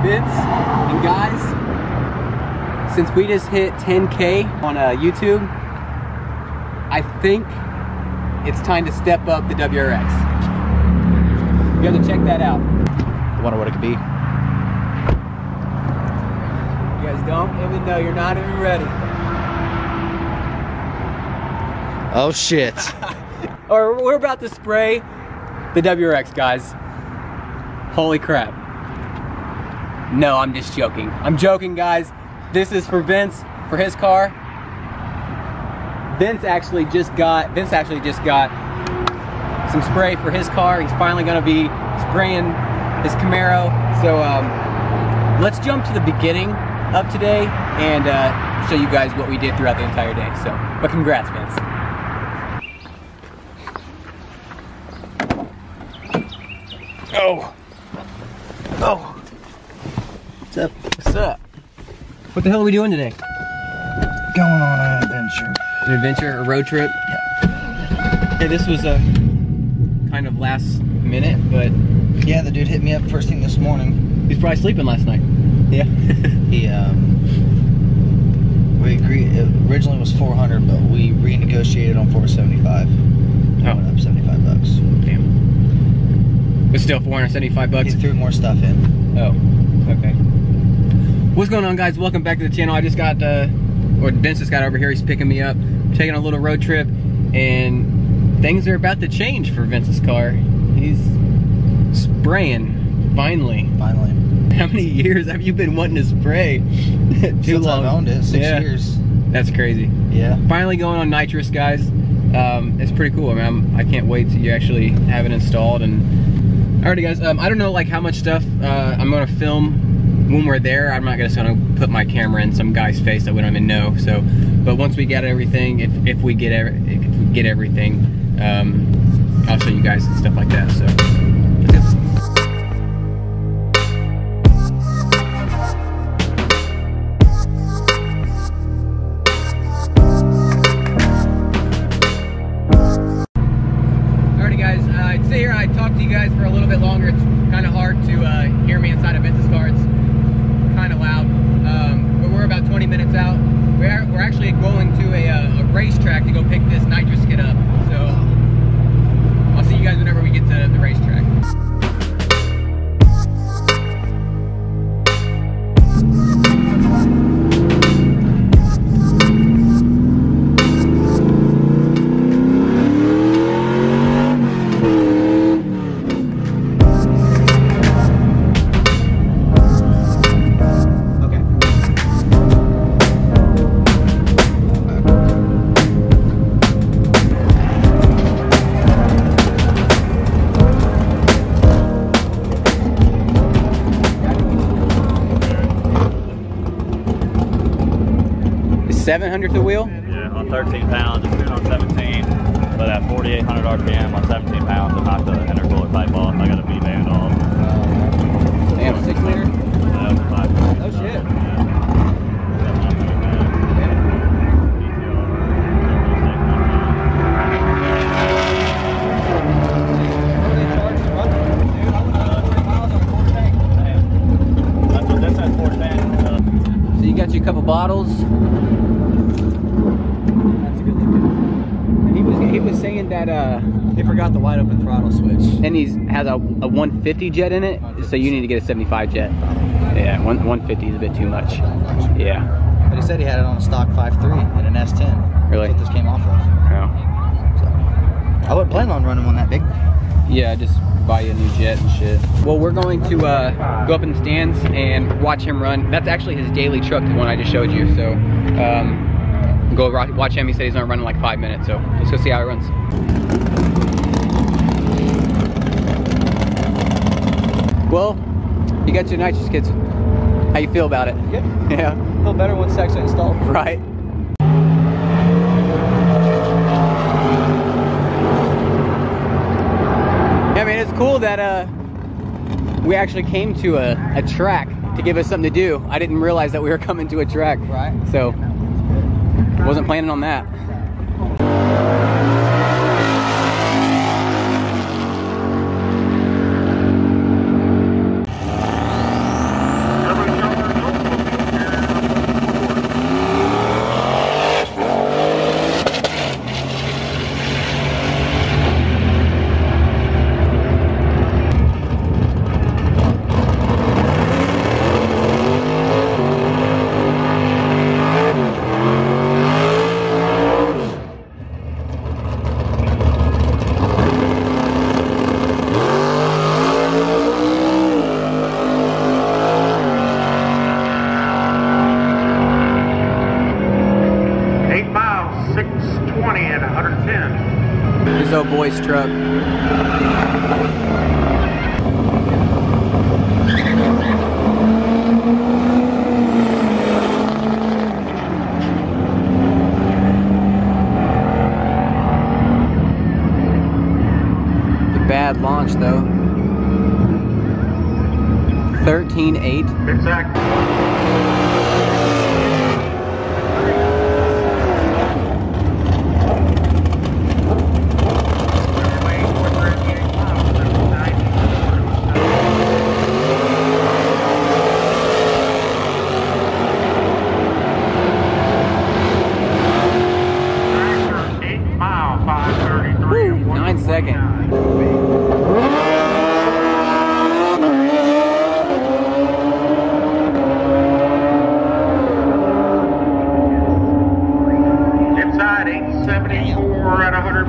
Vince and guys, since we just hit 10K on YouTube, I think it's time to step up the WRX. You have to check that out. I wonder what it could be. You guys don't even know, you're not even ready. Oh shit. Or we're about to spray the WRX, guys. Holy crap. No, I'm just joking. I'm joking, guys. This is for Vince, for his car. Vince actually just got some spray for his car. He's finally gonna be spraying his Camaro. So let's jump to the beginning of today and show you guys what we did throughout the entire day. So, but congrats, Vince. Oh. Oh. What's up? What's up? What the hell are we doing today? Going on an adventure. An adventure, a road trip? Yeah. Hey, this was a kind of last minute, but Yeah, the dude hit me up first thing this morning. he's probably sleeping last night. Yeah. He we agreed, it originally was 400, but we renegotiated on 475. Oh. Went up 75 bucks. Damn. It's still 475 bucks. He threw more stuff in. Oh, okay. What's going on, guys? Welcome back to the channel. I just got, or Vince just got over here. He's picking me up, taking a little road trip, and things are about to change for Vince's car. He's spraying, finally. Finally. How many years have you been wanting to spray? Too Since long. I've owned it, 6 years. That's crazy. Yeah. Finally going on Nitrous, guys. It's pretty cool. I mean, I can't wait till you actually have it installed. And alrighty, guys. I don't know like how much stuff I'm gonna film when we're there. I'm not just gonna put my camera in some guy's face that we don't even know. So, but once we get everything, if we get everything, I'll show you guys and stuff like that. So, let's go. Alrighty, guys. I'd sit here. I'd talk to you guys for a little bit longer. It's kind of hard to hear me inside of Vince's car. It's kind of loud, but we're about 20 minutes out. We're actually going to a racetrack to go pick this Nitrous kit up. So I'll see you guys whenever we get to the racetrack. Is 700 the wheel? Yeah, on 13 pounds, it's good on 17, but at 4,800 RPM on 17 pounds, I knocked the intercooler pipe off. I got a V-band off. Damn, 6 liter? That was 5. Oh shit. That's what this has 410. So you got your couple bottles. That's really good. And he was saying that He forgot the wide open throttle switch. and has a 150 jet in it, so you need to get a 75 jet. Yeah, 150 is a bit too much. Yeah. But he said he had it on a stock 5.3 and an S10. Really? That's what this came off of. Oh. So, I wasn't planning on running one that big. Yeah, just buy you a new jet and shit. Well, we're going to go up in the stands and watch him run. That's actually his daily truck, the one I just showed you. So go watch him. He said he's gonna run in like 5 minutes. So let's go see how he runs. Well, you got your nitrous kits. How you feel about it? Good. Yeah. Feel better once it's actually installed. Right. I mean, it's cool that we actually came to a track to give us something to do. I didn't realize that we were coming to a track. Right. So, wasn't planning on that. truck. Bad launch though. 13.8. Exactly.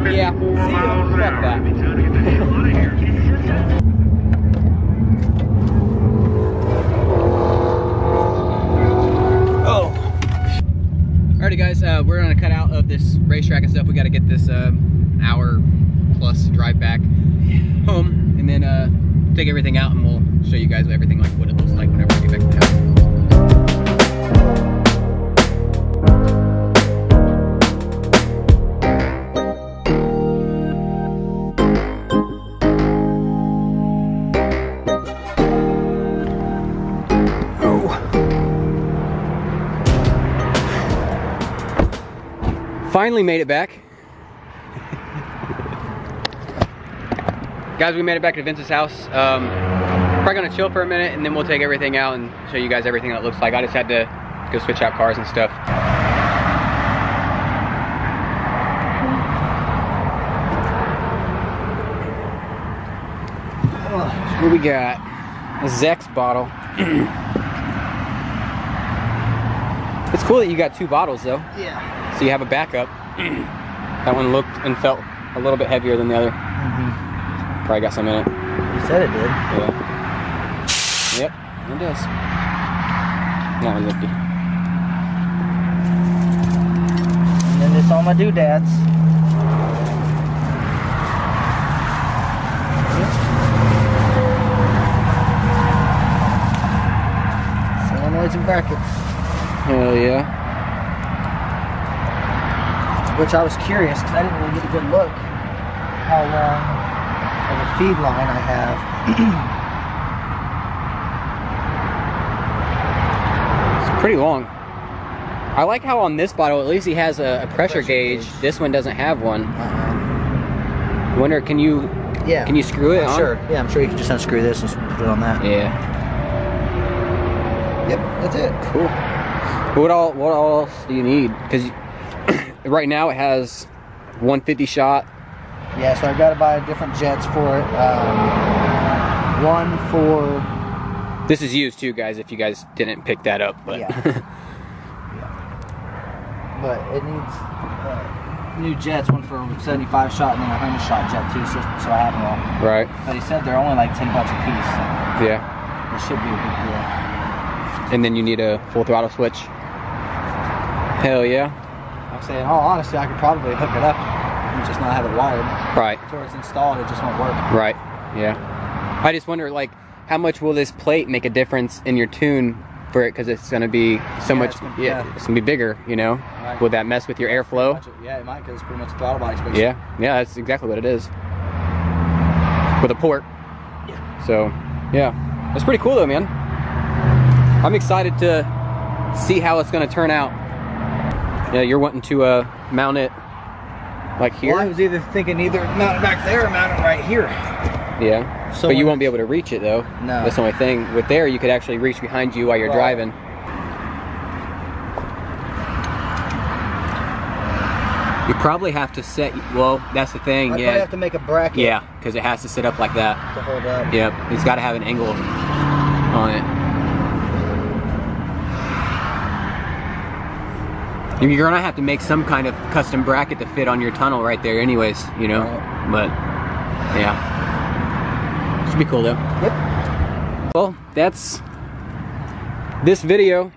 Yeah, fuck that. Oh. Alrighty guys, we're gonna cut out of this racetrack and stuff. We gotta get this hour plus drive back home and then take everything out and we'll show you guys everything like what it looks like whenever we get back to the house. Finally made it back. Guys, we made it back to Vince's house. Probably gonna chill for a minute and then we'll take everything out and show you guys everything that it looks like. I just had to go switch out cars and stuff. What we got? A Zex bottle. It's cool that you got 2 bottles though. Yeah. So you have a backup. That one looked and felt a little bit heavier than the other. Probably got some in it. You said it did. Yeah. Yep, it does. Not lifty. And then it's all my doodads. Solenoids and brackets. Hell yeah. Which I was curious because I didn't really get a good look how long of a feed line I have. It's pretty long. I like how on this bottle at least he has a pressure gauge. This one doesn't have one. Wonder, can you screw it on? Sure. Yeah, I'm sure you can just unscrew this and put it on that. Yeah. Yep, that's it. Cool. What else do you need? Because right now it has 150 shot. Yeah, so I've got to buy different jets for it. One for... This is used too, guys, if you guys didn't pick that up. But yeah. But it needs new jets, one for 75 shot and then a 100 shot jet too, so I have them all. Right. But he said they're only like $10 a piece. So yeah. It should be a big deal. And then you need a full throttle switch. Hell yeah. I'm saying, in all honesty, I could probably hook it up and just not have it wired. Right. Until it's installed, it just won't work. Right. Yeah. I just wonder, like, how much will this plate make a difference in your tune for it? Because it's going to be so much, it's going to be bigger, you know? Right. Will that mess with your airflow? Yeah, it might, because it's pretty much a throttle body space. Yeah. Yeah, that's exactly what it is. With a port. Yeah. So, yeah. That's pretty cool, though, man. I'm excited to see how it's going to turn out. Yeah, you're wanting to mount it like here? Well, I was either thinking mount it back there or mount it right here. Yeah. So but you won't be able to reach it though. No. That's the only thing. With there, you could actually reach behind you while you're driving. You probably have to set, well, that's the thing, I probably have to make a bracket. Yeah, because it has to sit up like that. To hold up. Yep, it's got to have an angle on it. You're gonna have to make some kind of custom bracket to fit on your tunnel right there anyways, you know? Right. But, yeah. Should be cool though. Yep. Well, that's this video.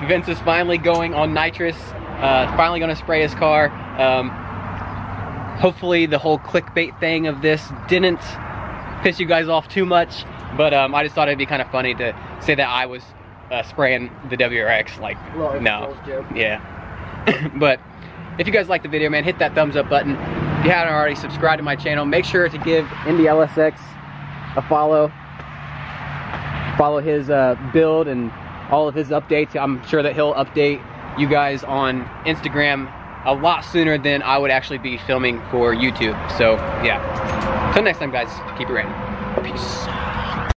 Vince is finally going on nitrous. Finally gonna spray his car. Hopefully the whole clickbait thing of this didn't piss you guys off too much, but I just thought it'd be kind of funny to say that I was spraying the WRX. Like, no, yeah. But if you guys like the video, man, hit that thumbs up button. If you haven't already, subscribe to my channel. Make sure to give Indy LSX a follow. Follow his build and all of his updates. I'm sure that he'll update you guys on Instagram a lot sooner than I would actually be filming for YouTube. So yeah, until next time, guys, keep it random. Peace.